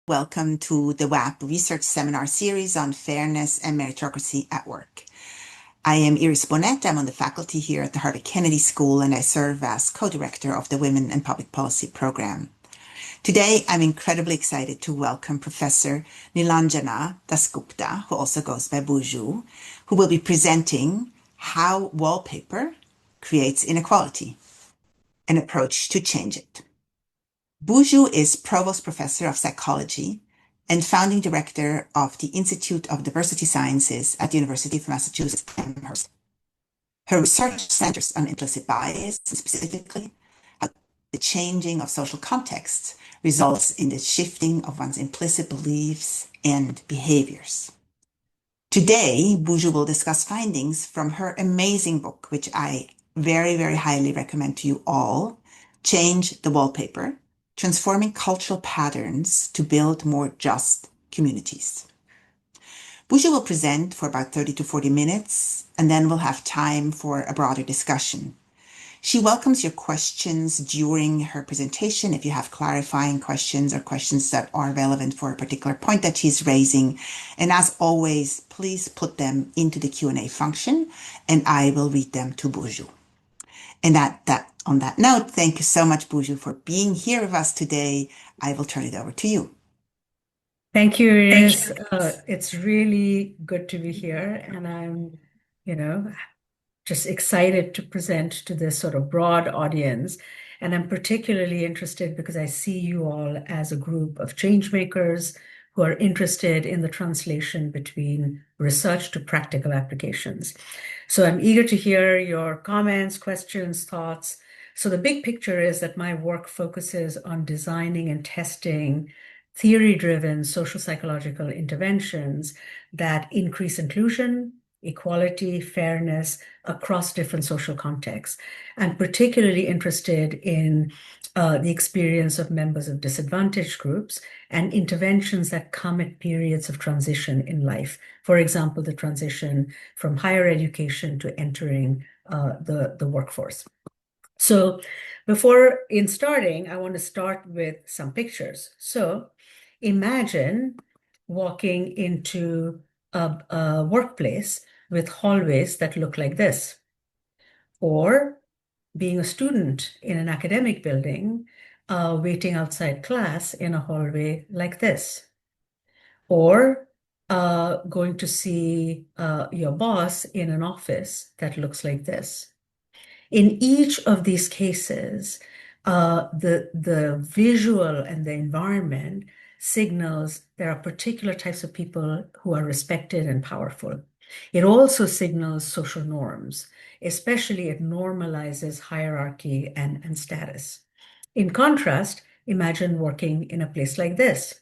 Welcome to the WAP Research Seminar Series on Fairness and Meritocracy at Work. I am Iris Bonnet. I'm on the faculty here at the Harvard Kennedy School, and I serve as co-director of the Women in Public Policy program. Today, I'm incredibly excited to welcome Professor Nilanjana Dasgupta, who also goes by Buju, who will be presenting How Wallpaper Creates Inequality, an approach to change it. Buju is Provost Professor of Psychology and founding director of the Institute of Diversity Sciences at the University of Massachusetts, Amherst. Her research centers on implicit bias, and specifically how the changing of social contexts results in the shifting of one's implicit beliefs and behaviors. Today, Buju will discuss findings from her amazing book, which I very, very highly recommend to you all, Change the Wallpaper: Transforming Cultural Patterns to Build More Just Communities. Buju will present for about 30 to 40 minutes, and then we'll have time for a broader discussion. She welcomes your questions during her presentation if you have clarifying questions or questions that are relevant for a particular point that she's raising. And as always, please put them into the Q&A function, and I will read them to Buju. And on that note, thank you so much, Buju, for being here with us today. I will turn it over to you. Thank you, Iris. It's really good to be here, and I'm, just excited to present to this sort of broad audience. And I'm particularly interested because I see you all as a group of change makers who are interested in the translation between research to practical applications. So I'm eager to hear your comments, questions, thoughts. So the big picture is that my work focuses on designing and testing theory-driven social psychological interventions that increase inclusion, equality, fairness across different social contexts. I'm particularly interested in the experience of members of disadvantaged groups and interventions that come at periods of transition in life. For example, the transition from higher education to entering the workforce. So before starting, I want to start with some pictures. So imagine walking into a workplace with hallways that look like this, or being a student in an academic building, waiting outside class in a hallway like this, or going to see your boss in an office that looks like this. In each of these cases, the visual and the environment signals there are particular types of people who are respected and powerful. It also signals social norms, especially it normalizes hierarchy and status. In contrast, imagine working in a place like this,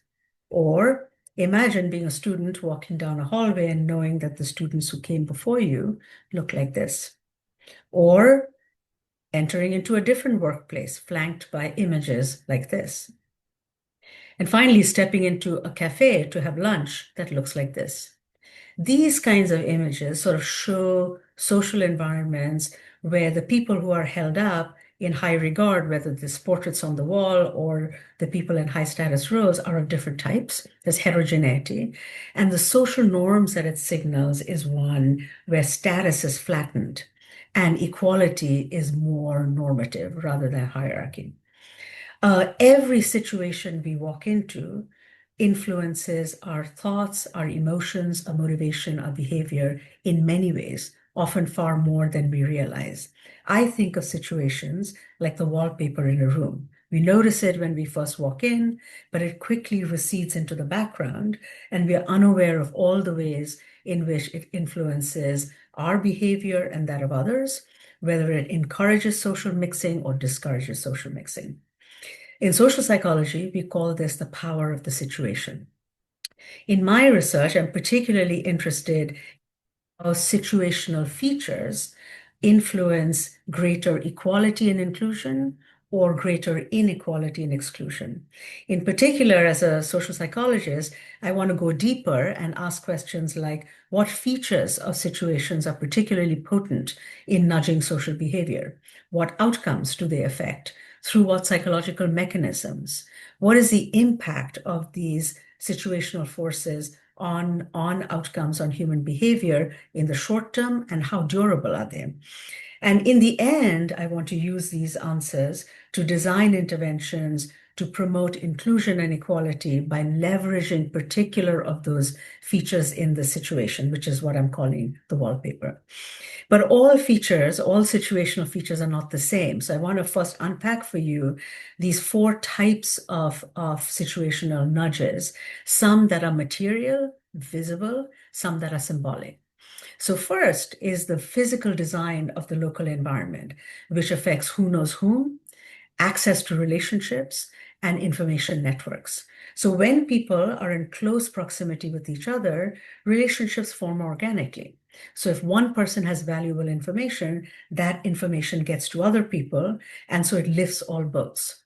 or imagine being a student walking down a hallway and knowing that the students who came before you look like this, or entering into a different workplace flanked by images like this. And finally, stepping into a cafe to have lunch that looks like this. These kinds of images sort of show social environments where the people who are held up in high regard, whether there's portraits on the wall or the people in high status roles, are of different types. There's heterogeneity. And the social norms that it signals is one where status is flattened and equality is more normative rather than hierarchy. Every situation we walk into influences our thoughts, our emotions, our motivation, our behavior in many ways, often far more than we realize. I think of situations like the wallpaper in a room. We notice it when we first walk in, but it quickly recedes into the background, and we are unaware of all the ways in which it influences our behavior and that of others, whether it encourages social mixing or discourages social mixing. In social psychology, we call this the power of the situation. In my research, I'm particularly interested in how situational features influence greater equality and inclusion or greater inequality and exclusion. In particular, as a social psychologist, I want to go deeper and ask questions like, what features of situations are particularly potent in nudging social behavior? What outcomes do they affect? Through what psychological mechanisms? What is the impact of these situational forces on outcomes, on human behavior in the short term, and how durable are they? And in the end, I want to use these answers to design interventions to promote inclusion and equality by leveraging particular of those features in the situation, which is what I'm calling the wallpaper. But all features, all situational features are not the same. So I want to first unpack for you these four types of situational nudges, some that are material, visible, some that are symbolic. So first is the physical design of the local environment, which affects who knows whom, access to relationships, and information networks. So when people are in close proximity with each other, relationships form organically. So if one person has valuable information, that information gets to other people, and so it lifts all boats.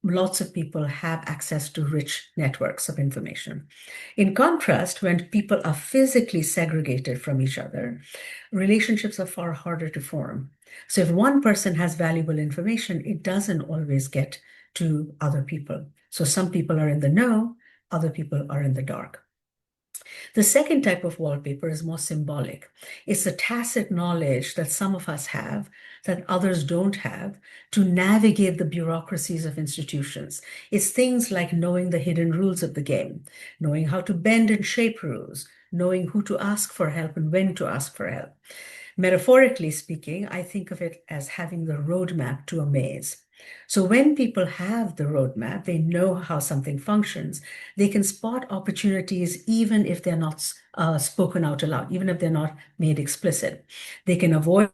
Lots of people have access to rich networks of information. In contrast, when people are physically segregated from each other, relationships are far harder to form. So if one person has valuable information, it doesn't always get to other people. So some people are in the know, other people are in the dark. The second type of wallpaper is more symbolic. It's a tacit knowledge that some of us have that others don't have to navigate the bureaucracies of institutions. It's things like knowing the hidden rules of the game, knowing how to bend and shape rules, knowing who to ask for help and when to ask for help. Metaphorically speaking, I think of it as having the roadmap to a maze. So when people have the roadmap, they know how something functions, they can spot opportunities even if they're not spoken out aloud, even if they're not made explicit. They can avoid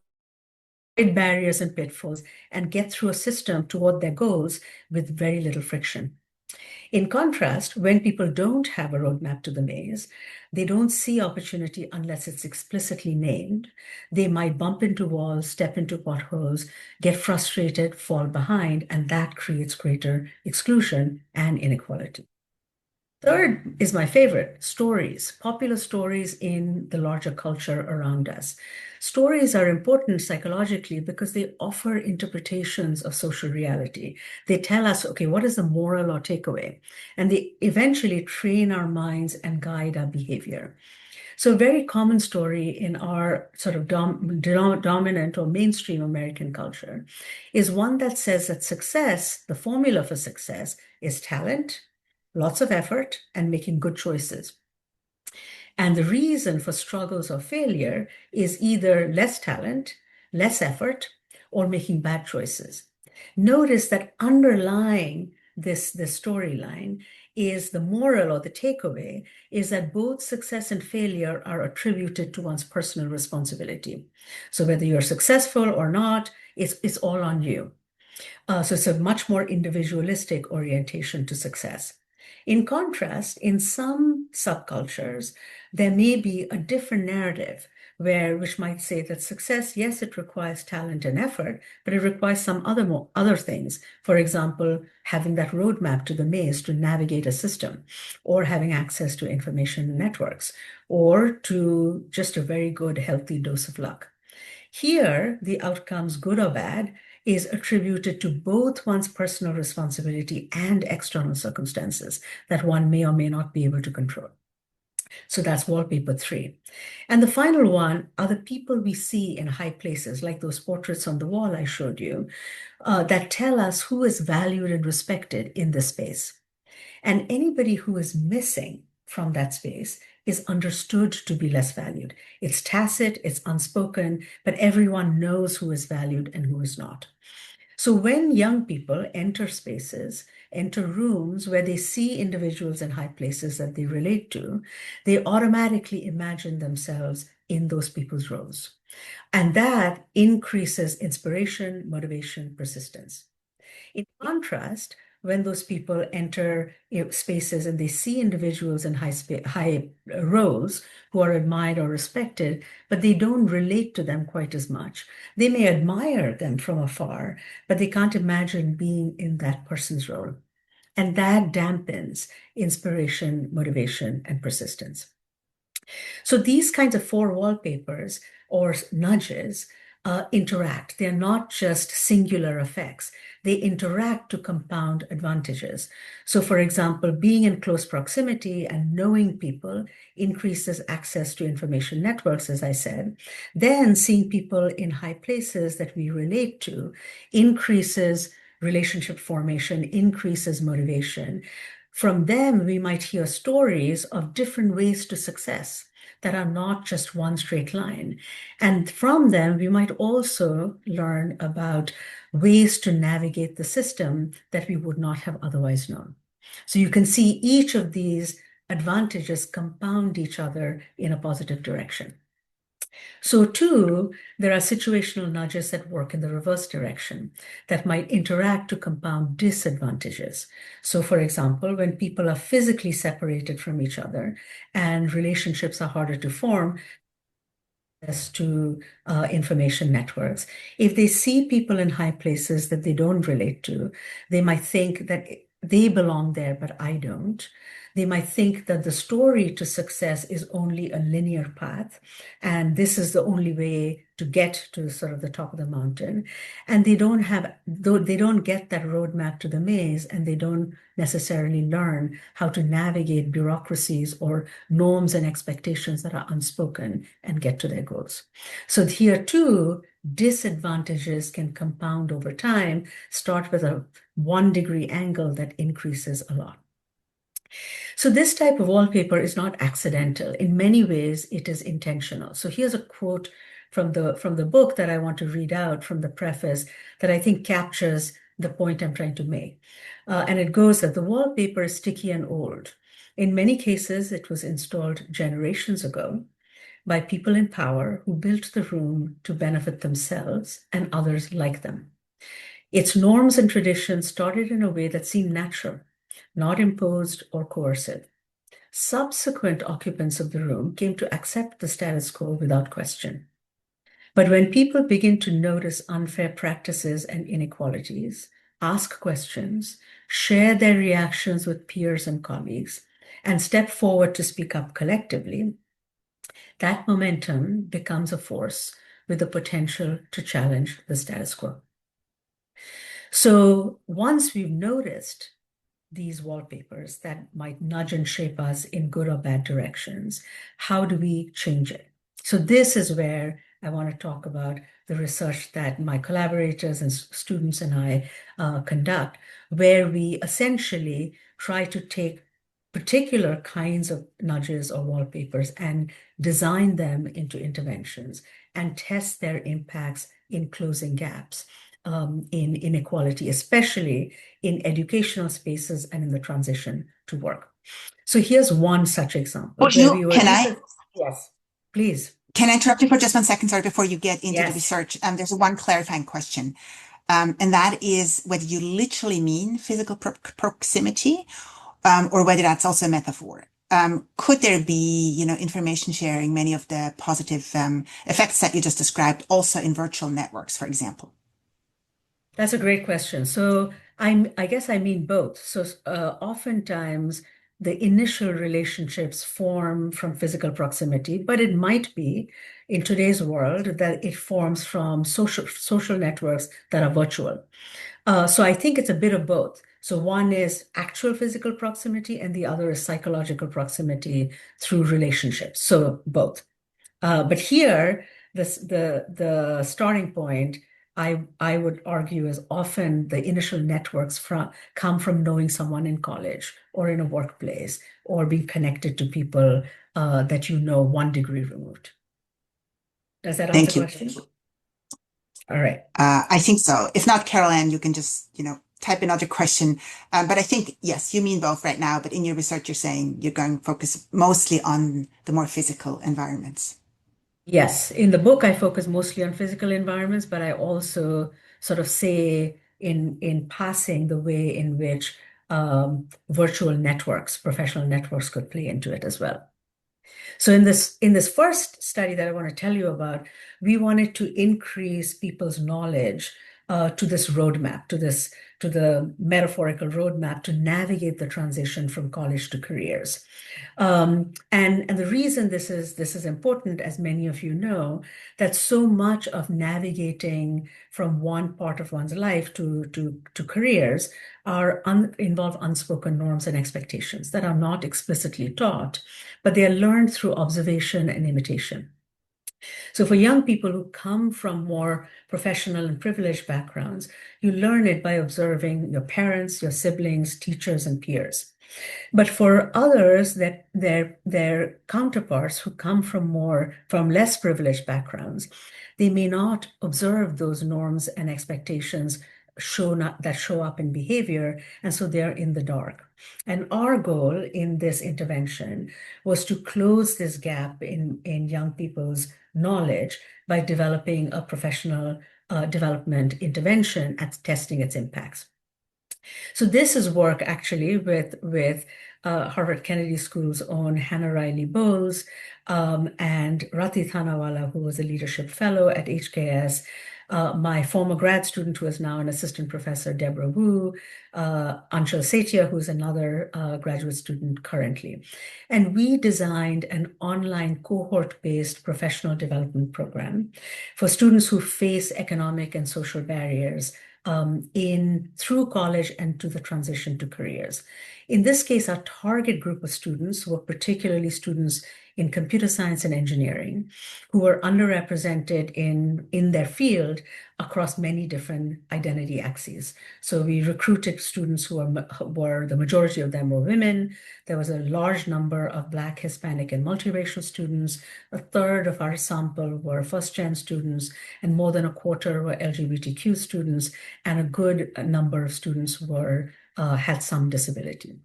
barriers and pitfalls and get through a system toward their goals with very little friction. In contrast, when people don't have a roadmap to the maze, they don't see opportunity unless it's explicitly named. They might bump into walls, step into potholes, get frustrated, fall behind, and that creates greater exclusion and inequality. Third is my favorite, stories, popular stories in the larger culture around us. Stories are important psychologically because they offer interpretations of social reality. They tell us, okay, what is the moral or takeaway? And they eventually train our minds and guide our behavior. So a very common story in our sort of dominant or mainstream American culture is one that says that success, the formula for success, is talent, lots of effort, and making good choices. And the reason for struggles or failure is either less talent, less effort, or making bad choices. Notice that underlying this storyline is the moral or the takeaway is that both success and failure are attributed to one's personal responsibility. So whether you're successful or not, it's all on you. So it's a much more individualistic orientation to success. In contrast, in some subcultures, there may be a different narrative which might say that success, yes, it requires talent and effort, but it requires some other things. For example, having that roadmap to the maze to navigate a system, or having access to information networks, or to just a very good, healthy dose of luck. Here, the outcomes, good or bad, is attributed to both one's personal responsibility and external circumstances that one may or may not be able to control. So that's wallpaper 3. And the final one are the people we see in high places, like those portraits on the wall I showed you, that tell us who is valued and respected in this space. And anybody who is missing from that space is understood to be less valued. It's tacit, it's unspoken, but everyone knows who is valued and who is not. So when young people enter spaces, enter rooms where they see individuals in high places that they relate to, they automatically imagine themselves in those people's roles. And that increases inspiration, motivation, persistence. In contrast, when those people enter spaces and they see individuals in high roles who are admired or respected, but they don't relate to them quite as much. They may admire them from afar, but they can't imagine being in that person's role. And that dampens inspiration, motivation, and persistence. So these kinds of four wallpapers or nudges interact. They're not just singular effects. They interact to compound advantages. So, for example, being in close proximity and knowing people increases access to information networks, as I said. Then seeing people in high places that we relate to increases relationship formation, increases motivation. From them, we might hear stories of different ways to success that are not just one straight line. And from them, we might also learn about ways to navigate the system that we would not have otherwise known. So you can see each of these advantages compound each other in a positive direction. So too, there are situational nudges that work in the reverse direction that might interact to compound disadvantages. So for example, when people are physically separated from each other and relationships are harder to form, access to information networks. If they see people in high places that they don't relate to, they might think that they belong there, but I don't. They might think that the story to success is only a linear path, and this is the only way to get to sort of the top of the mountain. And they don't get that roadmap to the maze, and they don't necessarily learn how to navigate bureaucracies or norms and expectations that are unspoken and get to their goals. So here too, disadvantages can compound over time, start with a 1 degree angle that increases a lot. So this type of wallpaper is not accidental. In many ways, it is intentional. So here's a quote from the book that I want to read out from the preface that I think captures the point I'm trying to make. And it goes that the wallpaper is sticky and old. In many cases, it was installed generations ago by people in power who built the room to benefit themselves and others like them. Its norms and traditions started in a way that seemed natural, not imposed or coercive. Subsequent occupants of the room came to accept the status quo without question. But when people begin to notice unfair practices and inequalities, ask questions, share their reactions with peers and colleagues, and step forward to speak up collectively, that momentum becomes a force with the potential to challenge the status quo. So once we've noticed these wallpapers that might nudge and shape us in good or bad directions, how do we change it? So this is where I want to talk about the research that my collaborators and students and I conduct, where we essentially try to take particular kinds of nudges or wallpapers and design them into interventions and test their impacts in closing gaps in inequality, especially in educational spaces and in the transition to work. So here's one such example where we Buju, were able. Yes, please. can I interrupt you for just 1 second, sorry, before you get into the Yes. research? There's one clarifying question, and that is whether you literally mean physical proximity, or whether that's also a metaphor. Could there be, information sharing, many of the positive effects that you just described, also in virtual networks, for example? That's a great question. So I guess I mean both. So oftentimes the initial relationships form from physical proximity, but it might be in today's world that it forms from social networks that are virtual. So I think it's a bit of both. So one is actual physical proximity, and the other is psychological proximity through relationships. So both. But here, the starting point, I would argue, is often the initial networks come from knowing someone in college or in a workplace or being connected to people that you know 1 degree removed. Does that answer Thank the you. question? All right. I think so. If not, Carol Ann, you can just, type another question. But I think, yes, you mean both right now, but in your research, you're saying you're going to focus mostly on the more physical environments. Yes, in the book, I focus mostly on physical environments, but I also sort of say in passing the way in which virtual networks, professional networks could play into it as well. So in this first study that I want to tell you about, we wanted to increase people's knowledge to this roadmap, to the metaphorical roadmap to navigate the transition from college to careers. And the reason this is important, as many of you know, that so much of navigating from one part of one's life to careers involve unspoken norms and expectations that are not explicitly taught, but they are learned through observation and imitation. So for young people who come from more professional and privileged backgrounds, you learn it by observing your parents, your siblings, teachers, and peers. But for others, that their counterparts who come from less privileged backgrounds, they may not observe those norms and expectations that show up in behavior, and so they're in the dark. And our goal in this intervention was to close this gap in young people's knowledge by developing a professional development intervention at testing its impacts. So this is work actually with Harvard Kennedy School's own Hannah Riley Bowles and Rati Thanawala, who was a leadership fellow at HKS, my former grad student who is now an assistant professor, Deborah Wu, Anshul Setia, who's another graduate student currently. And we designed an online cohort-based professional development program for students who face economic and social barriers through college and to the transition to careers. In this case, our target group of students were particularly students in computer science and engineering who were underrepresented in their field across many different identity axes. So we recruited students who were the majority of them were women. There was a large number of Black, Hispanic, and multiracial students. A third of our sample were first-gen students, and more than a quarter were LGBTQ students, and a good number of students had some disability.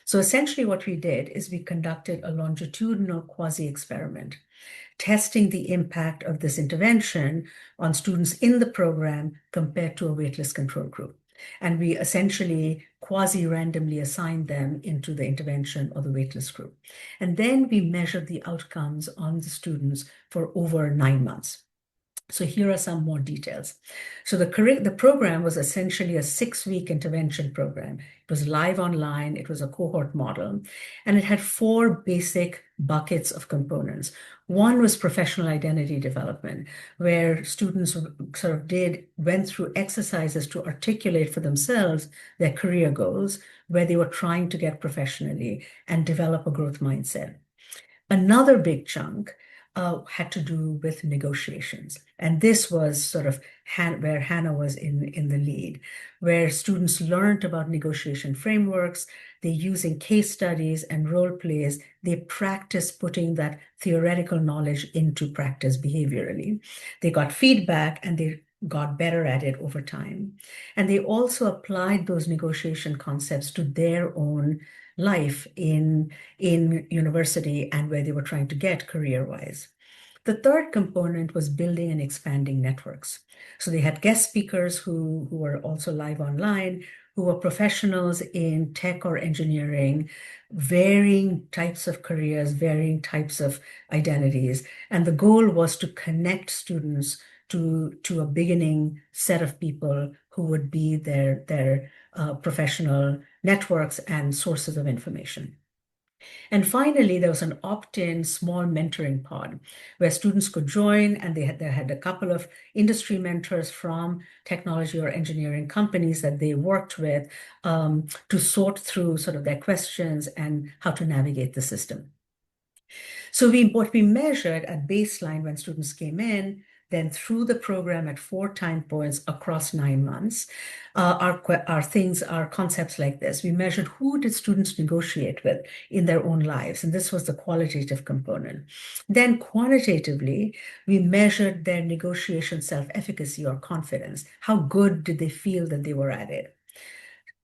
So essentially what we did is we conducted a longitudinal quasi-experiment, testing the impact of this intervention on students in the program compared to a waitlist control group. And we essentially quasi-randomly assigned them into the intervention or the waitlist group. And then we measured the outcomes on the students for over 9 months. So here are some more details. So the program was essentially a 6-week intervention program. It was live online. It was a cohort model, and it had 4 basic buckets of components. One was professional identity development, where students went through exercises to articulate for themselves their career goals, where they were trying to get professionally and develop a growth mindset. Another big chunk had to do with negotiations. And this was sort of where Hannah was in the lead, where students learned about negotiation frameworks. They using case studies and role plays, they practice putting that theoretical knowledge into practice behaviorally. They got feedback and they got better at it over time. And they also applied those negotiation concepts to their own life in university and where they were trying to get career-wise. The third component was building and expanding networks. So they had guest speakers who were also live online, who were professionals in tech or engineering, varying types of careers, varying types of identities. And the goal was to connect students to a beginning set of people who would be their professional networks and sources of information. And finally, there was an opt-in small mentoring pod where students could join, and they had a couple of industry mentors from technology or engineering companies that they worked with to sort through sort of their questions and how to navigate the system. So what we measured at baseline when students came in, then through the program at 4 time points across 9 months, are concepts like this. We measured who did students negotiate with in their own lives, and this was the qualitative component. Then quantitatively, we measured their negotiation self-efficacy or confidence. How good did they feel that they were at it?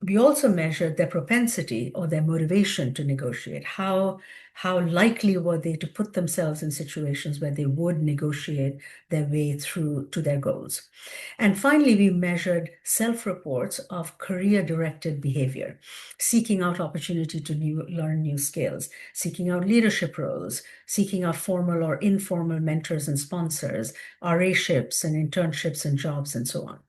We also measured their propensity or their motivation to negotiate. How likely were they to put themselves in situations where they would negotiate their way through to their goals? And finally, we measured self-reports of career-directed behavior, seeking out opportunity to learn new skills, seeking out leadership roles, seeking out formal or informal mentors and sponsors, RA-ships and internships and jobs and so on.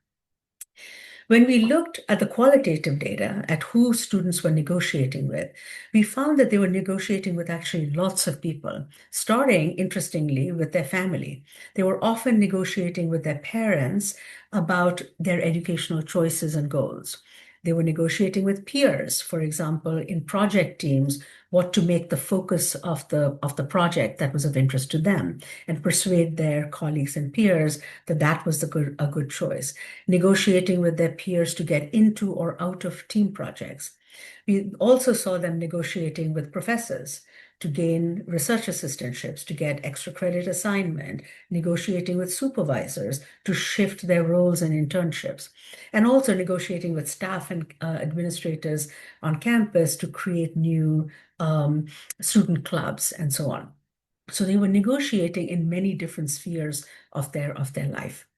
When we looked at the qualitative data, at who students were negotiating with, we found that they were negotiating with actually lots of people, starting, interestingly, with their family. They were often negotiating with their parents about their educational choices and goals. They were negotiating with peers, for example, in project teams, what to make the focus of the project that was of interest to them, and persuade their colleagues and peers that that was a good choice. Negotiating with their peers to get into or out of team projects. We also saw them negotiating with professors to gain research assistantships, to get extra credit assignment, negotiating with supervisors to shift their roles and internships, and also negotiating with staff and administrators on campus to create new student clubs and so on. So they were negotiating in many different spheres of their life.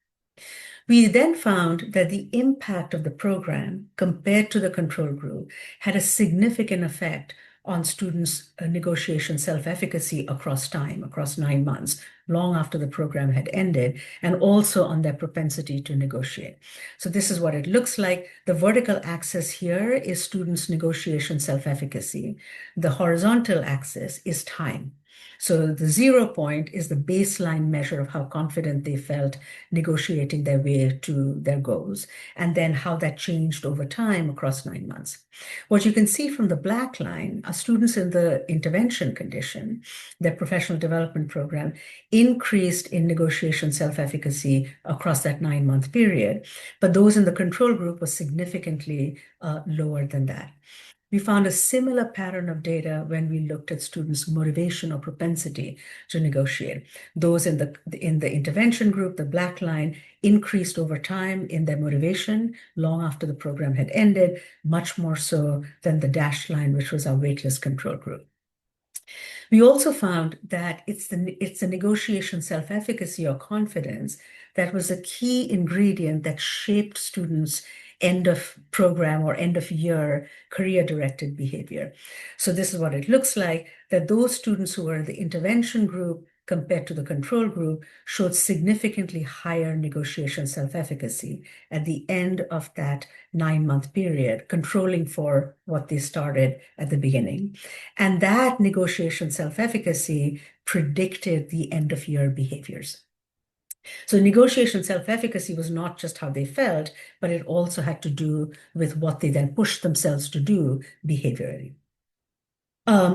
We then found that the impact of the program compared to the control group had a significant effect on students' negotiation self-efficacy across time, across 9 months, long after the program had ended, and also on their propensity to negotiate. So this is what it looks like. The vertical axis here is students' negotiation self-efficacy. The horizontal axis is time. So the 0 point is the baseline measure of how confident they felt negotiating their way to their goals, and then how that changed over time across 9 months. What you can see from the black line are students in the intervention condition, their professional development program, increased in negotiation self-efficacy across that 9-month period, but those in the control group were significantly lower than that. We found a similar pattern of data when we looked at students' motivation or propensity to negotiate. Those in the intervention group, the black line, increased over time in their motivation long after the program had ended, much more so than the dashed line, which was our waitlist control group. We also found that it's the negotiation self-efficacy or confidence that was a key ingredient that shaped students' end of program or end of year career-directed behavior. So this is what it looks like, that those students who were in the intervention group compared to the control group showed significantly higher negotiation self-efficacy at the end of that 9-month period, controlling for what they started at the beginning. And that negotiation self-efficacy predicted the end of year behaviors. So negotiation self-efficacy was not just how they felt, but it also had to do with what they then pushed themselves to do behaviorally.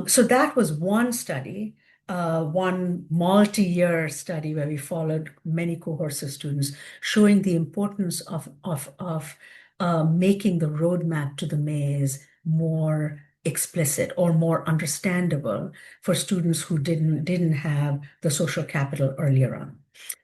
So that was one study, one multi-year study where we followed many cohorts of students, showing the importance of making the roadmap to the maze more explicit or more understandable for students who didn't have the social capital earlier on.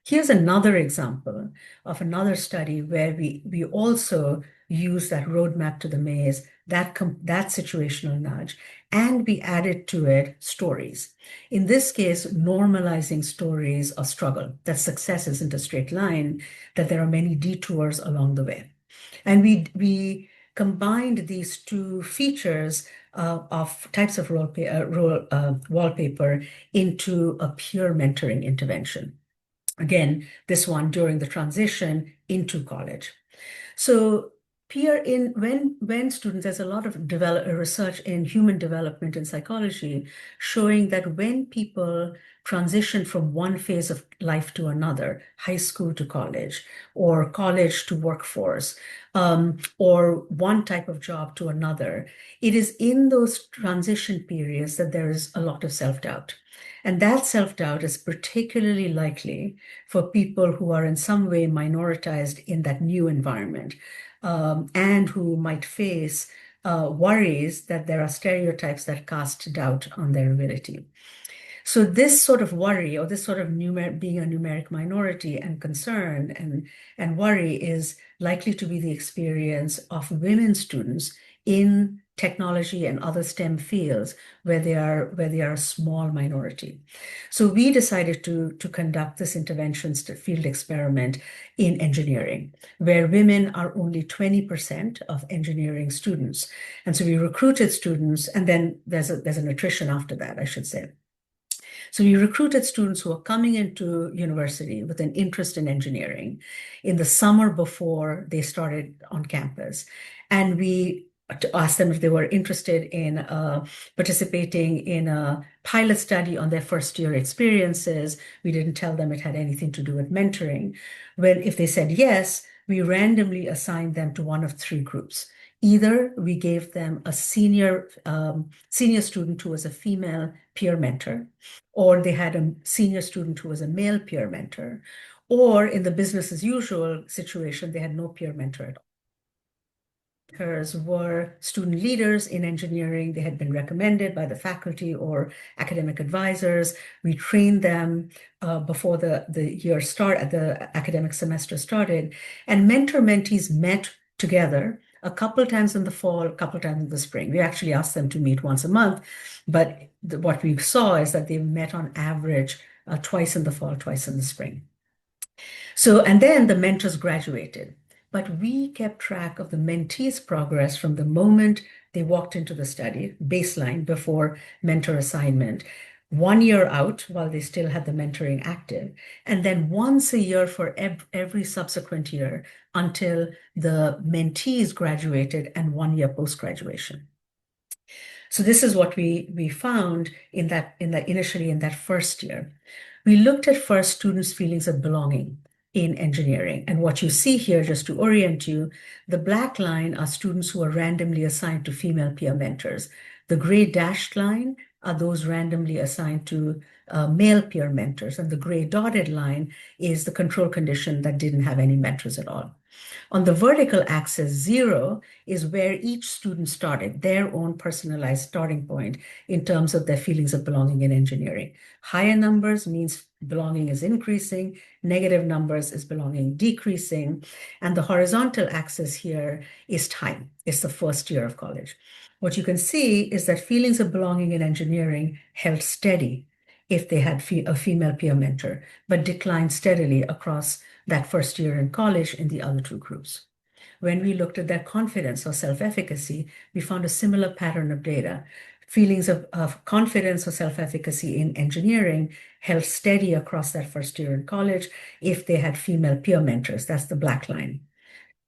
Here's another example of another study where we also use that roadmap to the maze, that situational nudge, and we added to it stories. In this case, normalizing stories of struggle, that success isn't a straight line, that there are many detours along the way. And we combined these two features of types of wallpaper into a peer mentoring intervention. Again, this one during the transition into college. So when students, there's a lot of research in human development and psychology showing that when people transition from one phase of life to another, high school to college, or college to workforce, or one type of job to another, it is in those transition periods that there is a lot of self-doubt. And that self-doubt is particularly likely for people who are in some way minoritized in that new environment, and who might face worries that there are stereotypes that cast doubt on their ability. So this sort of worry, or this sort of being a numeric minority and concern and worry, is likely to be the experience of women students in technology and other STEM fields where they are a small minority. So we decided to conduct this intervention field experiment in engineering, where women are only 20% of engineering students. And so we recruited students, and then there's an attrition after that, I should say. So we recruited students who were coming into university with an interest in engineering in the summer before they started on campus. And we asked them if they were interested in participating in a pilot study on their first year experiences. We didn't tell them it had anything to do with mentoring. If they said yes, we randomly assigned them to one of three groups. Either we gave them a senior student who was a female peer mentor, or they had a senior student who was a male peer mentor, or in the business as usual situation, they had no peer mentor at all. Mentors were student leaders in engineering. They had been recommended by the faculty or academic advisors. We trained them before the academic semester started, and mentor-mentees met together a couple times in the fall, a couple times in the spring. We actually asked them to meet once a month, but what we saw is that they met on average twice in the fall, twice in the spring. So, and then the mentors graduated, but we kept track of the mentees' progress from the moment they walked into the study, baseline before mentor assignment, 1 year out while they still had the mentoring active, and then once a year for every subsequent year until the mentees graduated and 1 year post-graduation. So this is what we found initially in that first year. We looked at first students' feelings of belonging in engineering. And what you see here, just to orient you, the black line are students who are randomly assigned to female peer mentors. The gray dashed line are those randomly assigned to male peer mentors. And the gray dotted line is the control condition that didn't have any mentors at all. On the vertical axis, 0 is where each student started, their own personalized starting point in terms of their feelings of belonging in engineering. Higher numbers means belonging is increasing, negative numbers is belonging decreasing, and the horizontal axis here is time. It's the first year of college. What you can see is that feelings of belonging in engineering held steady if they had a female peer mentor, but declined steadily across that first year in college in the other two groups. When we looked at their confidence or self-efficacy, we found a similar pattern of data. Feelings of confidence or self-efficacy in engineering held steady across that first year in college if they had female peer mentors. That's the black line.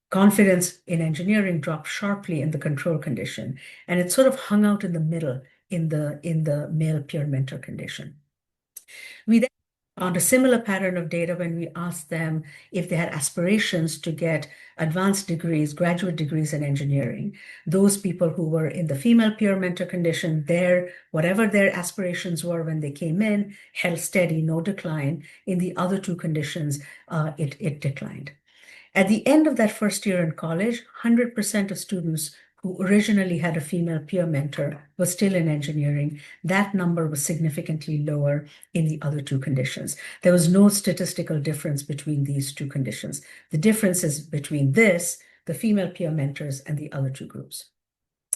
Confidence in engineering dropped sharply in the control condition, and it sort of hung out in the middle in the male peer mentor condition. We then found a similar pattern of data when we asked them if they had aspirations to get advanced degrees, graduate degrees in engineering. Those people who were in the female peer mentor condition, whatever their aspirations were when they came in, held steady, no decline. In the other two conditions, it declined. At the end of that first year in college, 100% of students who originally had a female peer mentor was still in engineering. That number was significantly lower in the other two conditions. There was no statistical difference between these two conditions. The difference is between the female peer mentors, and the other two groups.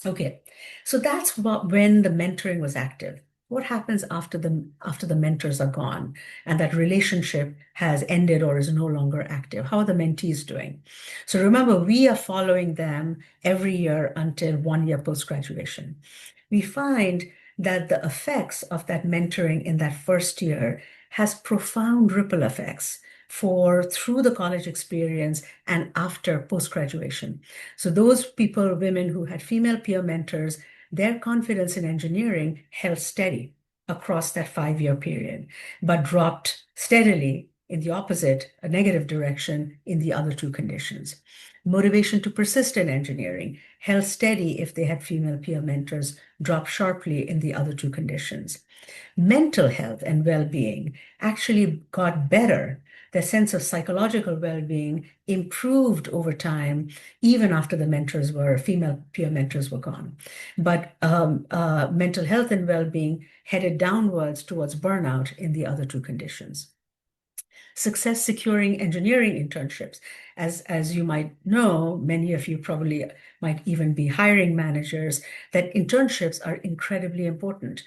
Okay, so that's when the mentoring was active. What happens after the mentors are gone and that relationship has ended or is no longer active? How are the mentees doing? So remember, we are following them every year until 1 year post-graduation. We find that the effects of that mentoring in that first year has profound ripple effects through the college experience and after post-graduation. So those people, women who had female peer mentors, their confidence in engineering held steady across that 5-year period, but dropped steadily in the opposite, a negative direction in the other two conditions. Motivation to persist in engineering held steady if they had female peer mentors, dropped sharply in the other two conditions. Mental health and well-being actually got better. Their sense of psychological well-being improved over time, even after the female peer mentors were gone. But mental health and well-being headed downwards towards burnout in the other two conditions. Success securing engineering internships. As you might know, many of you probably might even be hiring managers, that internships are incredibly important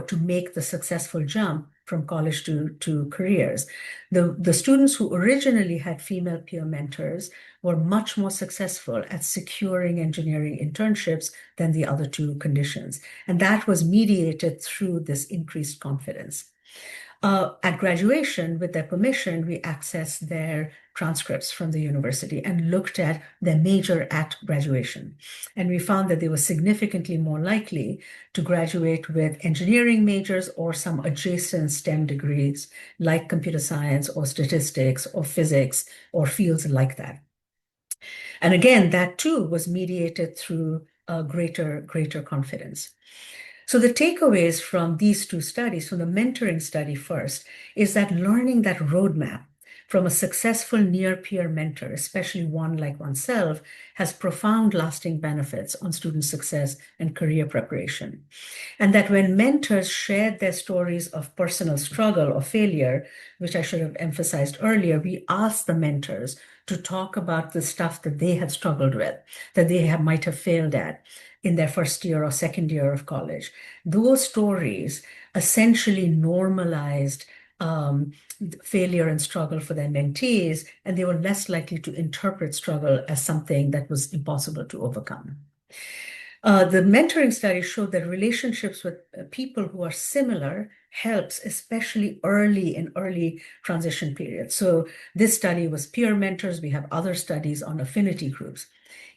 to make the successful jump from college to careers. The students who originally had female peer mentors were much more successful at securing engineering internships than the other two conditions. And that was mediated through this increased confidence. At graduation, with their permission, we accessed their transcripts from the university and looked at their major at graduation. And we found that they were significantly more likely to graduate with engineering majors or some adjacent STEM degrees like computer science or statistics or physics or fields like that. And again, that too was mediated through greater confidence. So the takeaways from these two studies, from the mentoring study first, is that learning that roadmap from a successful near-peer mentor, especially one like oneself, has profound lasting benefits on student success and career preparation. And that when mentors shared their stories of personal struggle or failure, which I should have emphasized earlier, we asked the mentors to talk about the stuff that they had struggled with, that might have failed at in their first year or second year of college. Those stories essentially normalized failure and struggle for their mentees, and they were less likely to interpret struggle as something that was impossible to overcome. The mentoring study showed that relationships with people who are similar helps, especially early transition periods. So this study was peer mentors. We have other studies on affinity groups.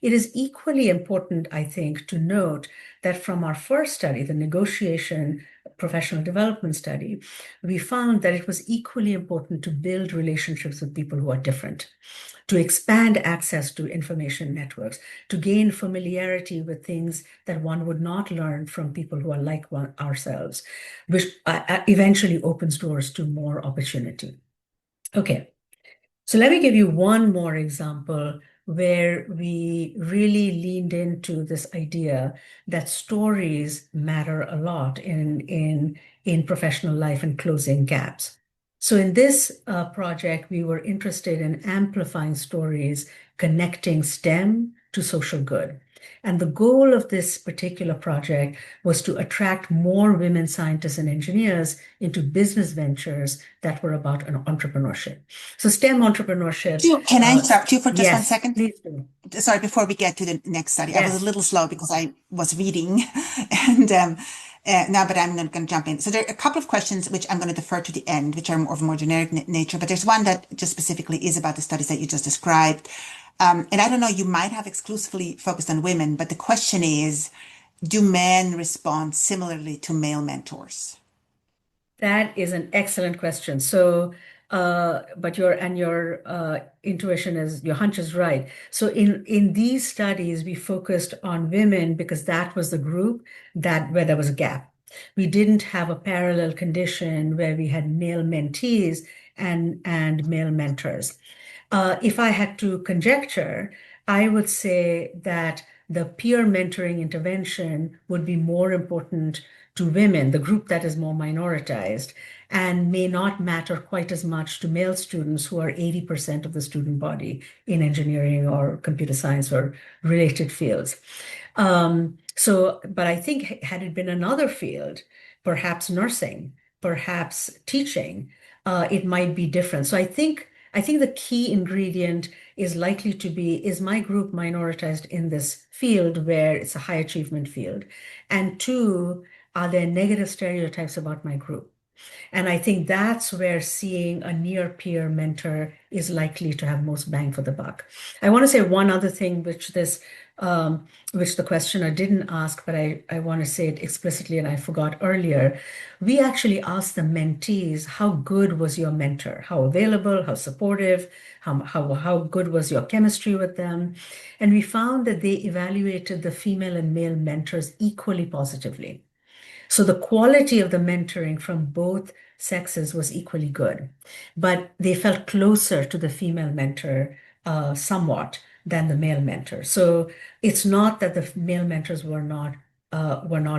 It is equally important, I think, to note that from our first study, the negotiation professional development study, we found that it was equally important to build relationships with people who are different, to expand access to information networks, to gain familiarity with things that one would not learn from people who are like ourselves, which eventually opens doors to more opportunity. Okay, so let me give you one more example where we really leaned into this idea that stories matter a lot in professional life and closing gaps. So in this project, we were interested in amplifying stories, connecting STEM to social good. And the goal of this particular project was to attract more women scientists and engineers into business ventures that were about entrepreneurship. So STEM entrepreneurship. Can I interrupt you for just one Yes, second? please do. Sorry, before we get to the next study, I was a Yes. little slow because I was reading, and now, but I'm going to jump in. So there are a couple of questions which I'm going to defer to the end, which are more of a more generic nature. But there's one that just specifically is about the studies that you just described, and I don't know, you might have exclusively focused on women, but the question is, do men respond similarly to male mentors? That is an excellent question. So, but your intuition is your hunch is right. So in these studies, we focused on women because that was the group that where there was a gap. We didn't have a parallel condition where we had male mentees and male mentors. If I had to conjecture, I would say that the peer mentoring intervention would be more important to women, the group that is more minoritized, and may not matter quite as much to male students who are 80% of the student body in engineering or computer science or related fields. But I think had it been another field, perhaps nursing, perhaps teaching, it might be different. So I think the key ingredient is likely to be, is my group minoritized in this field where it's a high achievement field? And two, are there negative stereotypes about my group? And I think that's where seeing a near peer mentor is likely to have most bang for the buck. I want to say one other thing, which the questioner didn't ask, but I want to say it explicitly and I forgot earlier. We actually asked the mentees, how good was your mentor? How available, how supportive, how good was your chemistry with them? And we found that they evaluated the female and male mentors equally positively. So the quality of the mentoring from both sexes was equally good, but they felt closer to the female mentor somewhat than the male mentor. So it's not that the male mentors were not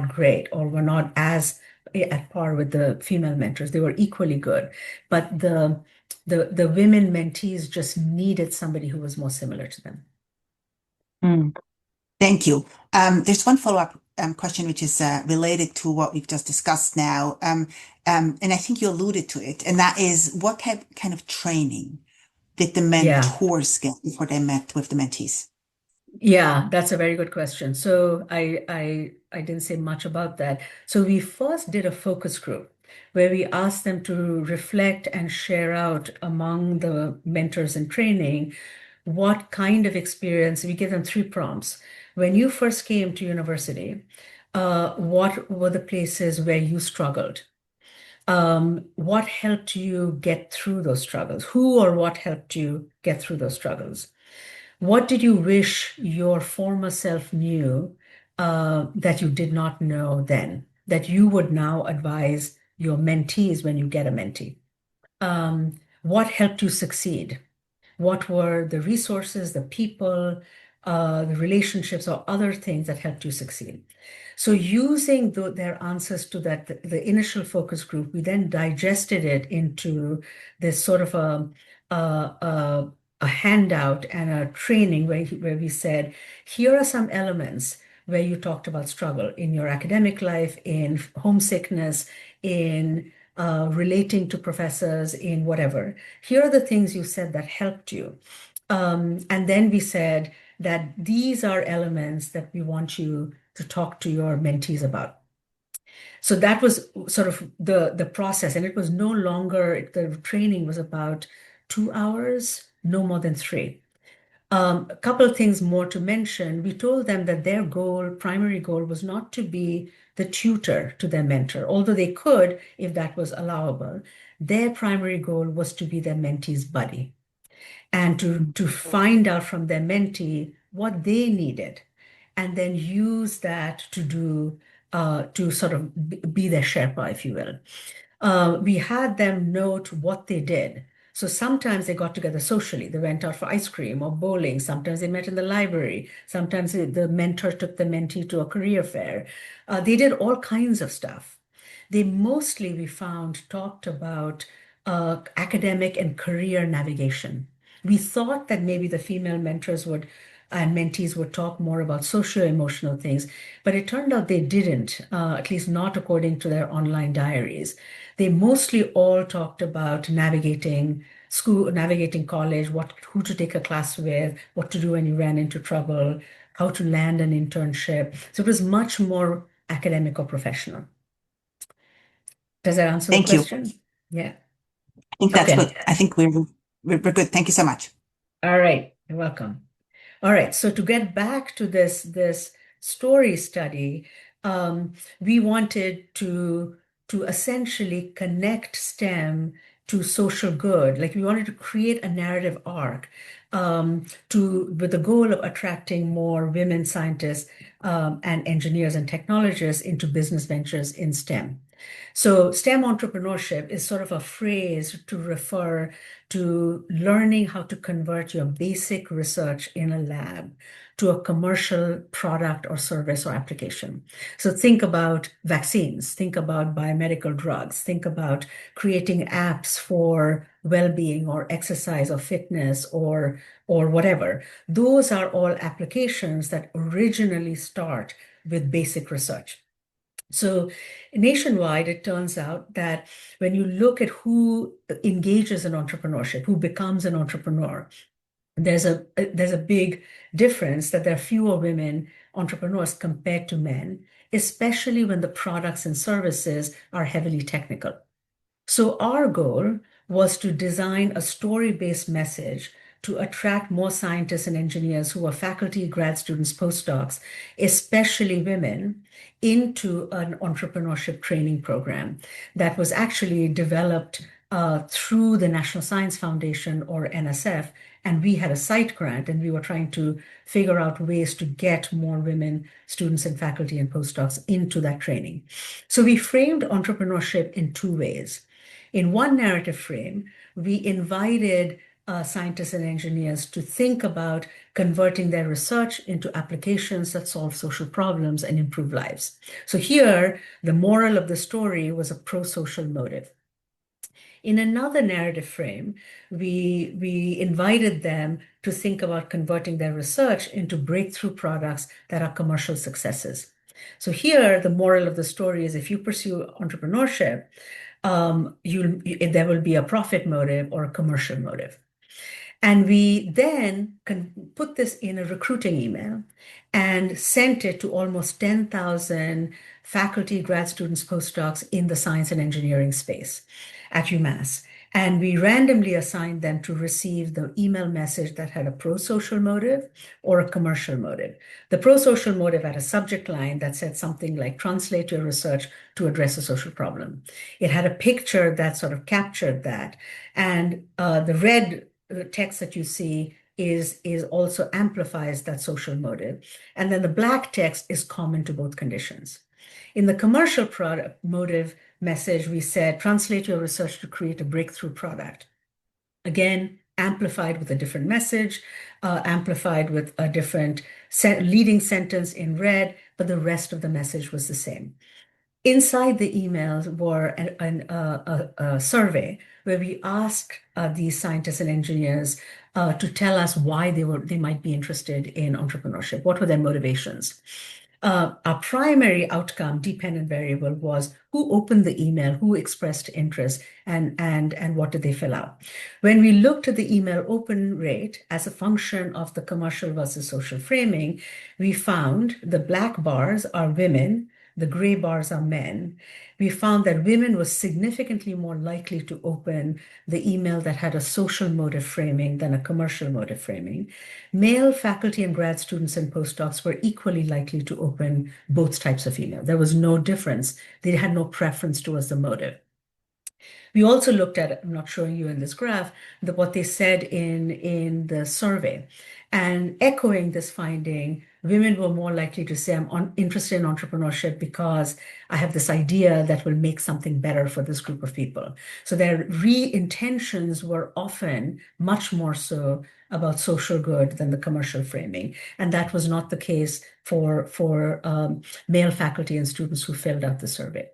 great or were not as at par with the female mentors. They were equally good, but the women mentees just needed somebody who was more similar to them. Thank you. There's one follow-up question which is related to what we've just discussed now. And I think you alluded to it, and that is what kind of training did the Yeah. mentors get before they met with the mentees? Yeah, that's a very good question. So I didn't say much about that. So we first did a focus group. where we asked them to reflect and share out among the mentors in training what kind of experience. We give them three prompts. When you first came to university, what were the places where you struggled? What helped you get through those struggles? Who or what helped you get through those struggles? What did you wish your former self knew that you did not know then, that you would now advise your mentees when you get a mentee? What helped you succeed? What were the resources, the people, the relationships, or other things that helped you succeed? So using their answers to that, the initial focus group, we then digested it into this sort of a handout and a training where we said, here are some elements where you talked about struggle in your academic life, in homesickness, in relating to professors, in whatever. Here are the things you said that helped you. And then we said that these are elements that we want you to talk to your mentees about. So that was sort of the process, and it was no longer, the training was about 2 hours, no more than three. A couple of things more to mention. We told them that their goal, primary goal, was not to be the tutor to their mentor, although they could if that was allowable. Their primary goal was to be their mentee's buddy and to find out from their mentee what they needed and then use that to do to sort of be their Sherpa, if you will. We had them note what they did. So sometimes they got together socially. They went out for ice cream or bowling. Sometimes they met in the library. Sometimes the mentor took the mentee to a career fair. They did all kinds of stuff. They mostly, we found, talked about academic and career navigation. We thought that maybe the female mentors would and mentees would talk more about socio-emotional things, but it turned out they didn't, at least not according to their online diaries. They mostly all talked about navigating school, navigating college, who to take a class with, what to do when you ran into trouble, how to land an internship. So it was much more academic or professional. Does that answer the Thank you. question? Yeah. I think that's Okay. what I think we're good. Thank you so much. All right. You're welcome. All right, so to get back to this story study, we wanted to essentially connect STEM to social good. Like we wanted to create a narrative arc with the goal of attracting more women scientists and engineers and technologists into business ventures in STEM. So STEM entrepreneurship is sort of a phrase to refer to learning how to convert your basic research in a lab to a commercial product or service or application. So think about vaccines, think about biomedical drugs, think about creating apps for well-being or exercise or fitness or whatever. Those are all applications that originally start with basic research. So nationwide, it turns out that when you look at who engages in entrepreneurship, who becomes an entrepreneur, there's a big difference that there are fewer women entrepreneurs compared to men, especially when the products and services are heavily technical. So our goal was to design a story-based message to attract more scientists and engineers who are faculty, grad students, postdocs, especially women, into an entrepreneurship training program that was actually developed through the National Science Foundation or NSF. And we had a site grant and we were trying to figure out ways to get more women, students and faculty and postdocs into that training. So we framed entrepreneurship in two ways. In one narrative frame, we invited scientists and engineers to think about converting their research into applications that solve social problems and improve lives. So here, the moral of the story was a pro-social motive. In another narrative frame, we invited them to think about converting their research into breakthrough products that are commercial successes. So here, the moral of the story is if you pursue entrepreneurship, there will be a profit motive or a commercial motive. And we then can put this in a recruiting email and sent it to almost 10,000 faculty, grad students, postdocs in the science and engineering space at UMass. And we randomly assigned them to receive the email message that had a pro-social motive or a commercial motive. The pro-social motive had a subject line that said something like, translate your research to address a social problem. It had a picture that sort of captured that. And the red text that you see is also amplifies that social motive. And then the black text is common to both conditions. In the commercial product motive message, we said, translate your research to create a breakthrough product. Again, amplified with a different message, amplified with a different leading sentence in red, but the rest of the message was the same. Inside the emails were a survey where we asked these scientists and engineers to tell us why they might be interested in entrepreneurship. What were their motivations? Our primary outcome, dependent variable, was who opened the email, who expressed interest, and what did they fill out. When we looked at the email open rate as a function of the commercial versus social framing, we found the black bars are women, the gray bars are men. We found that women were significantly more likely to open the email that had a social motive framing than a commercial motive framing. Male faculty and grad students and postdocs were equally likely to open both types of email. There was no difference. They had no preference towards the motive. We also looked at, I'm not showing you in this graph, what they said in the survey. And echoing this finding, women were more likely to say, I'm interested in entrepreneurship because I have this idea that will make something better for this group of people. So their re-intentions were often much more so about social good than the commercial framing. And that was not the case for male faculty and students who filled out the survey.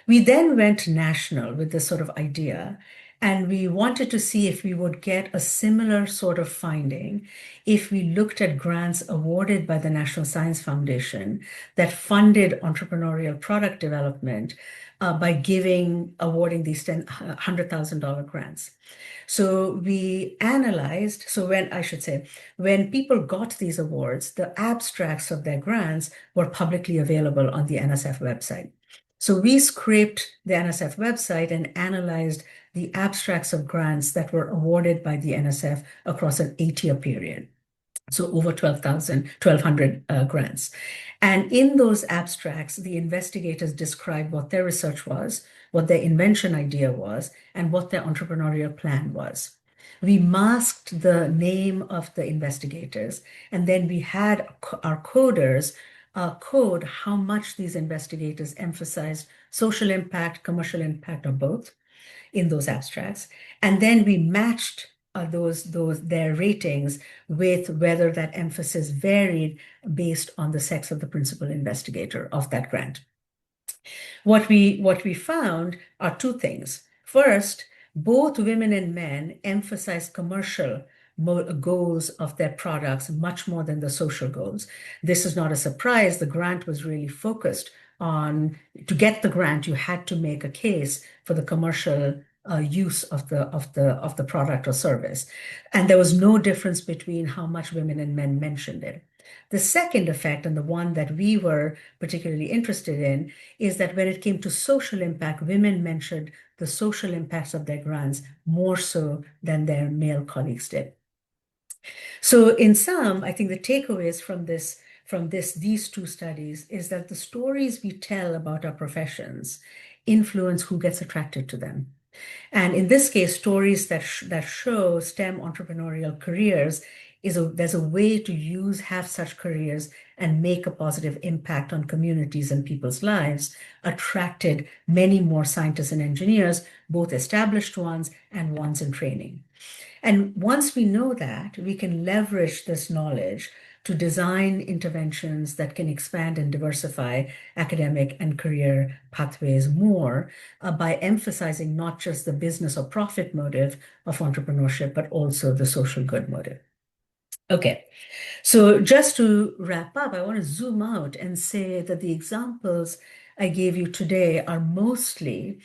We then went national with this sort of idea, and we wanted to see if we would get a similar sort of finding if we looked at grants awarded by the National Science Foundation that funded entrepreneurial product development by awarding these $100,000 grants. So we analyzed, when people got these awards, the abstracts of their grants were publicly available on the NSF website. So we scraped the NSF website and analyzed the abstracts of grants that were awarded by the NSF across an 8-year period. So over 1,200 grants. And in those abstracts, the investigators described what their research was, what their invention idea was, and what their entrepreneurial plan was. We masked the name of the investigators, and then we had our coders code how much these investigators emphasized social impact, commercial impact, or both in those abstracts. And then we matched their ratings with whether that emphasis varied based on the sex of the principal investigator of that grant. What we found are two things. First, both women and men emphasize commercial goals of their products much more than the social goals. This is not a surprise. The grant was really focused on, to get the grant, you had to make a case for the commercial use of the product or service. And there was no difference between how much women and men mentioned it. The second effect, and the one that we were particularly interested in, is that when it came to social impact, women mentioned the social impacts of their grants more so than their male colleagues did. So in sum, I think the takeaways from these two studies is that the stories we tell about our professions influence who gets attracted to them. And in this case, stories that show STEM entrepreneurial careers there's a way to have such careers and make a positive impact on communities and people's lives, attracted many more scientists and engineers, both established ones and ones in training. And once we know that, we can leverage this knowledge to design interventions that can expand and diversify academic and career pathways more by emphasizing not just the business or profit motive of entrepreneurship, but also the social good motive. Okay, so just to wrap up, I want to zoom out and say that the examples I gave you today are mostly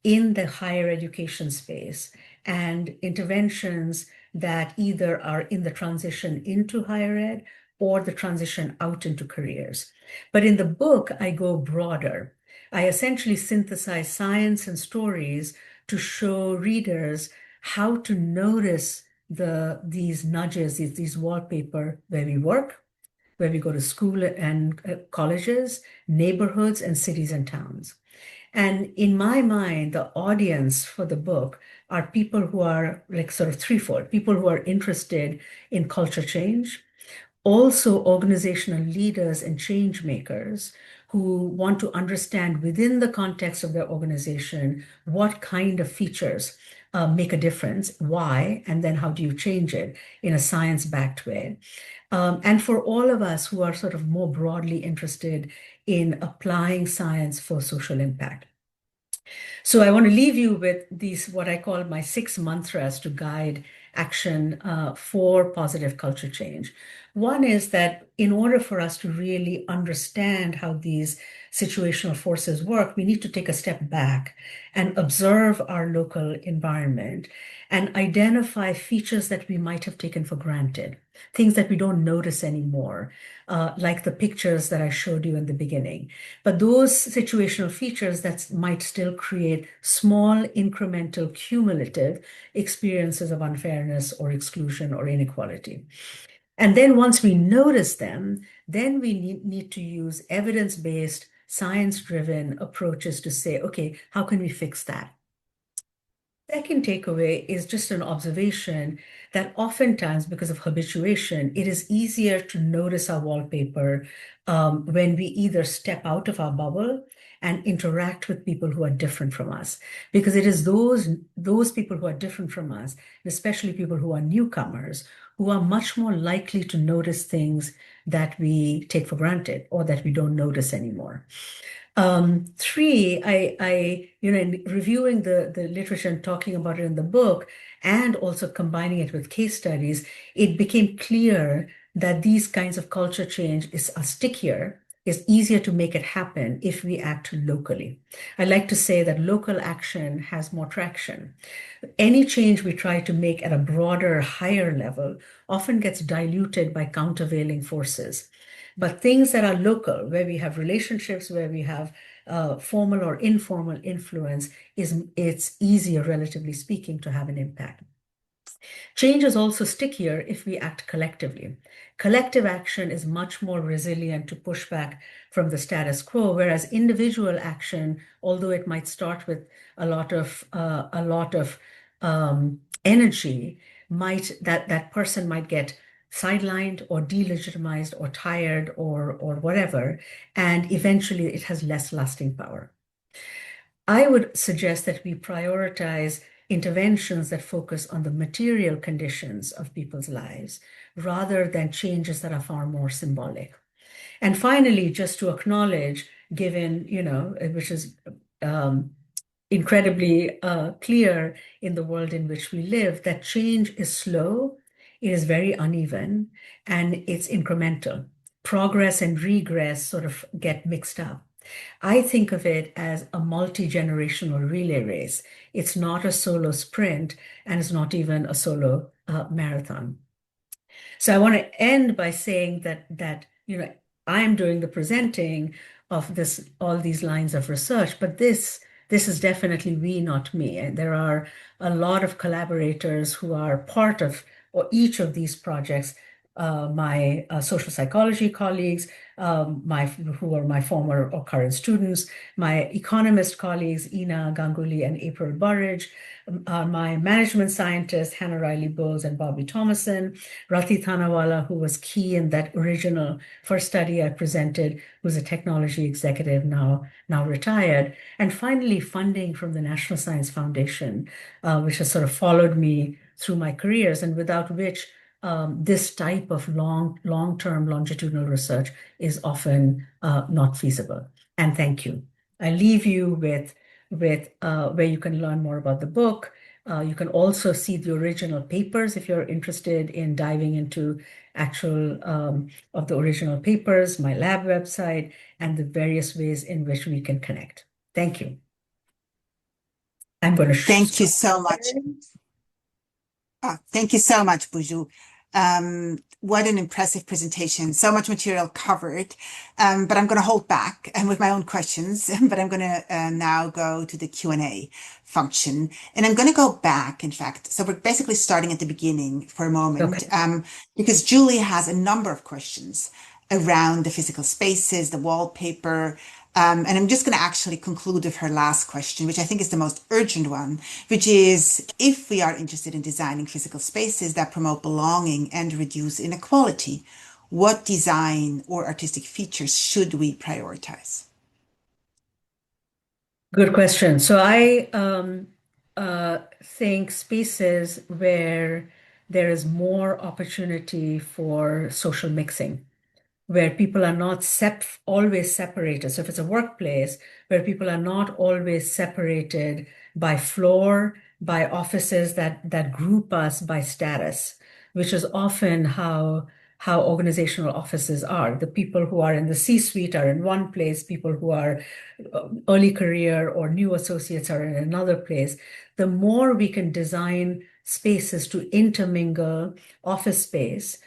in the higher education space and interventions that either are in the transition into higher ed or the transition out into careers. But in the book, I go broader. I essentially synthesize science and stories to show readers how to notice these nudges, these wallpaper where we work, where we go to school and colleges, neighborhoods, and cities and towns. And in my mind, the audience for the book are people who are like sort of threefold, people who are interested in culture change, also organizational leaders and change makers who want to understand within the context of their organization what kind of features make a difference, why, and then how do you change it in a science-backed way. And for all of us who are sort of more broadly interested in applying science for social impact. So I want to leave you with these, what I call my 6 mantras to guide action for positive culture change. One is that in order for us to really understand how these situational forces work, we need to take a step back and observe our local environment and identify features that we might have taken for granted, things that we don't notice anymore, like the pictures that I showed you in the beginning. But those situational features that might still create small, incremental, cumulative experiences of unfairness or exclusion or inequality. And then once we notice them, then we need to use evidence-based, science-driven approaches to say, okay, how can we fix that? Second takeaway is just an observation that oftentimes, because of habituation, it is easier to notice our wallpaper when we either step out of our bubble and interact with people who are different from us. Because it is those people who are different from us, especially people who are newcomers, who are much more likely to notice things that we take for granted or that we don't notice anymore. Three, in reviewing the literature and talking about it in the book, and also combining it with case studies, it became clear that these kinds of culture change are stickier, is easier to make it happen if we act locally. I like to say that local action has more traction. Any change we try to make at a broader, higher level often gets diluted by countervailing forces. But things that are local, where we have relationships, where we have formal or informal influence, it's easier, relatively speaking, to have an impact. Change is also stickier if we act collectively. Collective action is much more resilient to pushback from the status quo, whereas individual action, although it might start with a lot of energy, that person might get sidelined or delegitimized or tired or whatever, and eventually it has less lasting power. I would suggest that we prioritize interventions that focus on the material conditions of people's lives rather than changes that are far more symbolic. And finally, just to acknowledge, given, which is incredibly clear in the world in which we live, that change is slow, it is very uneven, and it's incremental. Progress and regress sort of get mixed up. I think of it as a multi-generational relay race. It's not a solo sprint, and it's not even a solo marathon. So I want to end by saying that I'm doing the presenting of all these lines of research, but this is definitely we, not me. And there are a lot of collaborators who are part of each of these projects. My social psychology colleagues, who are my former or current students, my economist colleagues, Ina Ganguly and April Burridge, my management scientists, Hannah Riley Bowles and Bobby Thomason, Rati Thanawala, who was key in that original first study I presented, who's a technology executive now retired, and finally funding from the National Science Foundation, which has sort of followed me through my careers, and without which this type of long-term longitudinal research is often not feasible. And thank you. I leave you with where you can learn more about the book. You can also see the original papers if you're interested in diving into actual of the original papers, my lab website, and the various ways in which we can connect. Thank you. I'm going to Thank you so much. Thank you so much, Buju. What an impressive presentation. So much material covered. But I'm going to hold back and with my own questions, but I'm going to now go to the Q&A function. And I'm going to go back, in fact. So we're basically starting at the beginning for a moment, Okay. because Julie has a number of questions around the physical spaces, the wallpaper. And I'm just going to actually conclude with her last question, which I think is the most urgent one, which is if we are interested in designing physical spaces that promote belonging and reduce inequality, what design or artistic features should we prioritize? Good question. So I think spaces where there is more opportunity for social mixing, where people are not always separated. So if it's a workplace where people are not always separated by floor, by offices that group us by status, which is often how organizational offices are. The people who are in the C-suite are in one place, people who are early career or new associates are in another place. The more we can design spaces to intermingle office space,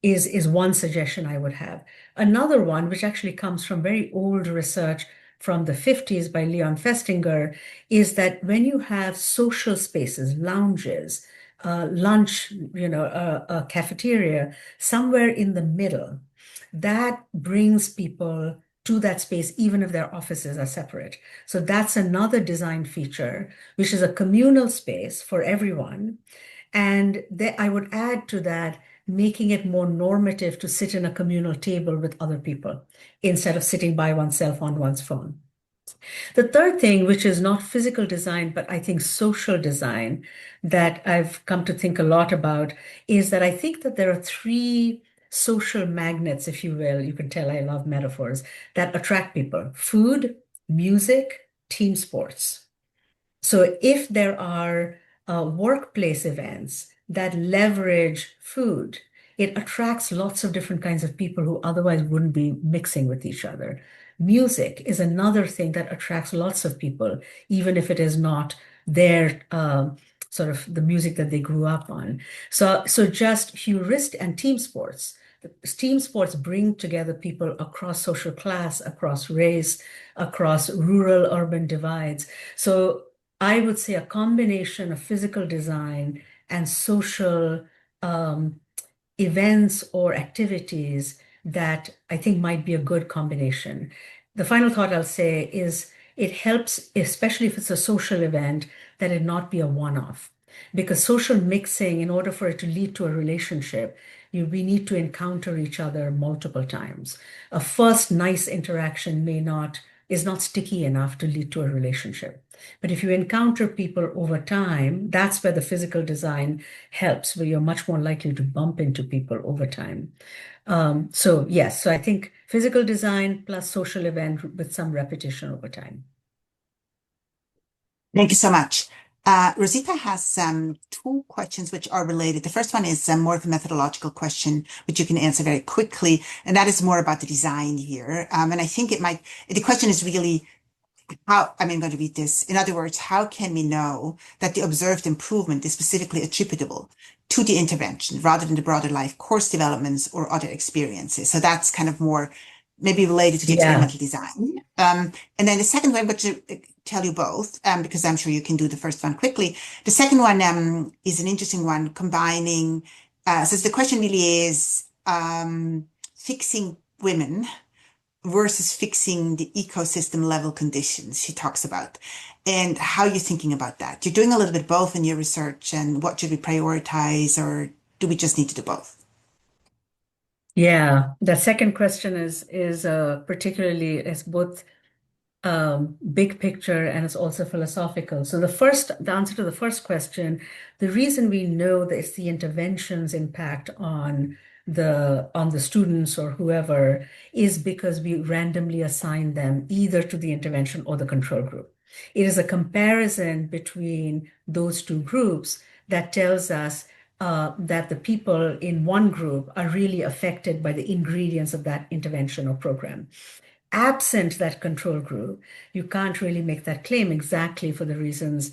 is one suggestion I would have. Another one, which actually comes from very old research from the 50s by Leon Festinger, is that when you have social spaces, lounges, lunch, a cafeteria, somewhere in the middle, that brings people to that space, even if their offices are separate. So that's another design feature, which is a communal space for everyone. And I would add to that, making it more normative to sit in a communal table with other people instead of sitting by oneself on one's phone. The third thing, which is not physical design, but I think social design, that I've come to think a lot about, is that I think that there are three social magnets, if you will. You can tell I love metaphors that attract people: food, music, team sports. So if there are workplace events that leverage food, it attracts lots of different kinds of people who otherwise wouldn't be mixing with each other. Music is another thing that attracts lots of people, even if it is not their sort of the music that they grew up on. So just heuristic and team sports. Team sports bring together people across social class, across race, across rural urban divides. So I would say a combination of physical design and social um, events or activities that I think might be a good combination. The final thought I'll say is it helps, especially if it's a social event, that it not be a one-off. Because social mixing, in order for it to lead to a relationship, we need to encounter each other multiple times. A first nice interaction is not sticky enough to lead to a relationship. But if you encounter people over time, that's where the physical design helps, where you're much more likely to bump into people over time. So yes, so I think physical design plus social event with some repetition over time. Thank you so much. Rosita has two questions which are related. The first one is more of a methodological question, which you can answer very quickly, and that is more about the design here. And I think the question is really I'm going to read this. In other words, how can we know that the observed improvement is specifically attributable to the intervention rather than the broader life course developments or other experiences? So that's kind of more maybe related to the Yeah. experimental design. And then the second one, I'm going to tell you both, because I'm sure you can do the first one quickly. The second one is an interesting one, combining. So the question really is fixing women versus fixing the ecosystem level conditions she talks about and how you're thinking about that. You're doing a little bit both in your research and what should we prioritize or do we just need to do both? Yeah, the second question is particularly is both big picture and it's also philosophical. So the answer to the first question, the reason we know that it's the intervention's impact on the students or whoever is because we randomly assign them either to the intervention or the control group. It is a comparison between those two groups that tells us that the people in one group are really affected by the ingredients of that intervention or program. Absent that control group, you can't really make that claim exactly for the reasons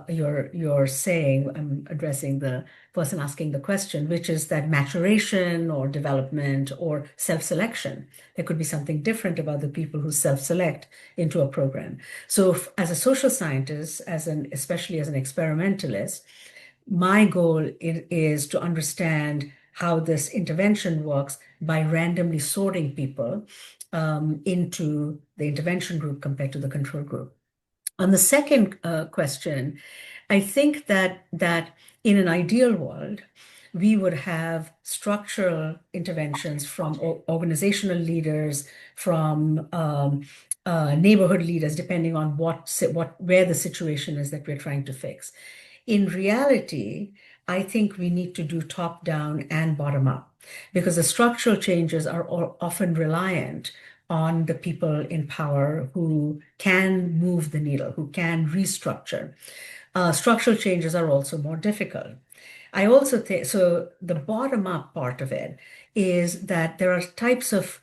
you're saying. I'm addressing the person asking the question, which is that maturation or development or self-selection. There could be something different about the people who self-select into a program. So as a social scientist, especially as an experimentalist, my goal is to understand how this intervention works by randomly sorting people into the intervention group compared to the control group. On the second question, I think that in an ideal world, we would have structural interventions from organizational leaders, from neighborhood leaders, depending on where the situation is that we're trying to fix. In reality, I think we need to do top down and bottom up because the structural changes are often reliant on the people in power who can move the needle, who can restructure. Structural changes are also more difficult. I also think so. The bottom up part of it is that there are types of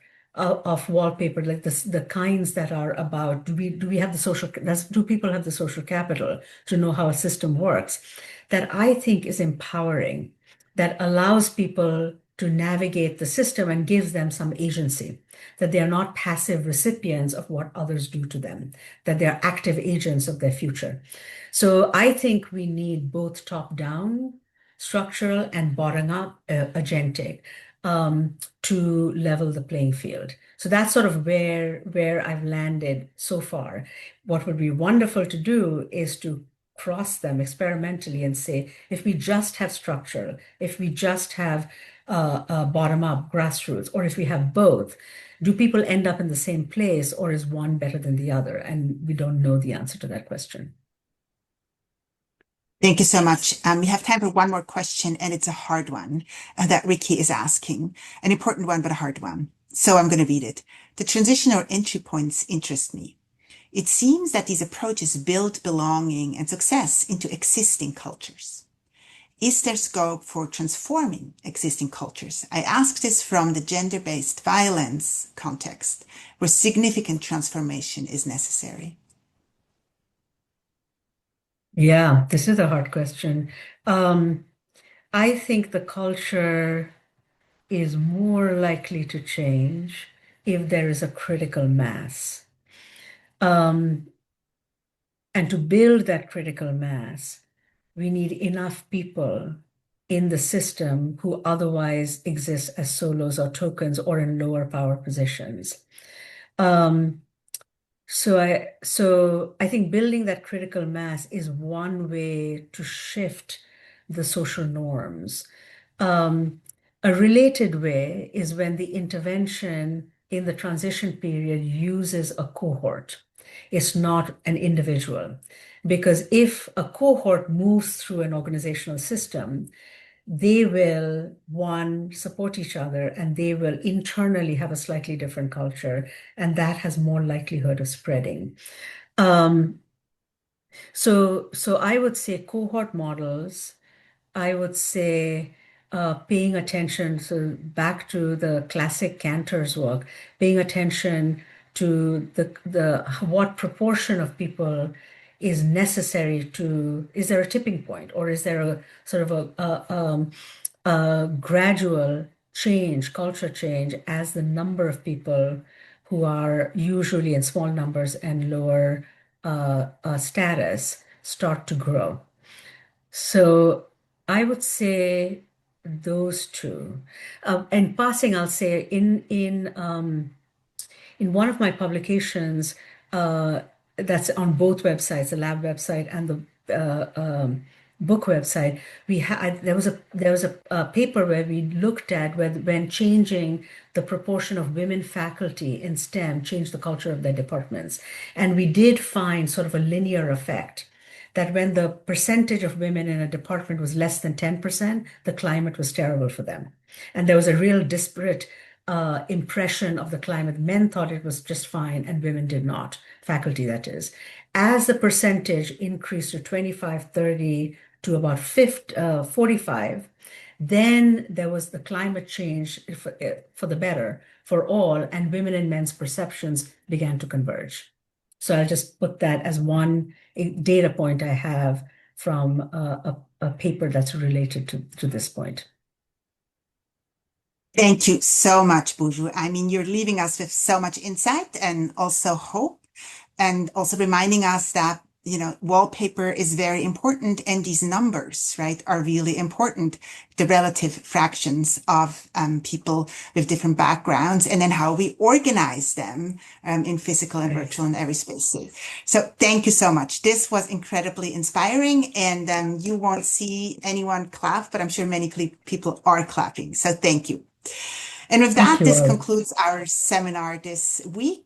wallpaper, like the kinds that are about do we have the social do people have the social capital to know how a system works, that I think is empowering, that allows people to navigate the system and gives them some agency, that they are not passive recipients of what others do to them, that they're active agents of their future. So I think we need both top down structural and bottom up agentic to level the playing field. So that's sort of where I've landed so far. What would be wonderful to do is to cross them experimentally and say, if we just have structural, if we just have bottom up grassroots, or if we have both, do people end up in the same place, or is one better than the other? And we don't know the answer to that question. Thank you so much. We have time for one more question, and it's a hard one that Ricky is asking. An important one, but a hard one. So I'm going to read it. The transition or entry points interest me. It seems that these approaches build belonging and success into existing cultures. Is there scope for transforming existing cultures? I ask this from the gender-based violence context, where significant transformation is necessary. Yeah, this is a hard question. Um, I think the culture is more likely to change if there is a critical mass. Um, and to build that critical mass, we need enough people in the system who otherwise exist as solos or tokens or in lower power positions. Um, so I think building that critical mass is one way to shift the social norms. Um, a related way is when the intervention in the transition period uses a cohort. It's not an individual. Because if a cohort moves through an organizational system, they will, one, support each other, and they will internally have a slightly different culture, and that has more likelihood of spreading. Um, so I would say cohort models. I would say paying attention, so back to the classic Cantor's work, paying attention to the what proportion of people is necessary to, is there a tipping point, or is there a sort of a gradual change, culture change, as the number of people who are usually in small numbers and lower status start to grow. So I would say those two. And passing, I'll say in one of my publications that's on both websites, the lab website and the book website, there was a paper where we looked at when changing the proportion of women faculty in STEM changed the culture of their departments, and we did find sort of a linear effect that when the percentage of women in a department was less than 10%, the climate was terrible for them. And there was a real disparate impression of the climate. Men thought it was just fine and women did not, faculty that is. As the percentage increased to 25, 30 to about 45, then there was the climate change for the better for all, and women and men's perceptions began to converge. So I'll just put that as one data point I have from a paper that's related to this point. Thank you so much, Buju. I mean, you're leaving us with so much insight and also hope, and also reminding us that, wallpaper is very important, and these numbers, right, are really important. The relative fractions of people with different backgrounds, and then how we organize them in physical and Right. virtual and every space. So thank you so much. This was incredibly inspiring, and you won't see anyone clap, but I'm sure many people are clapping. So thank you. And with Thank that, you this all. concludes our seminar this week.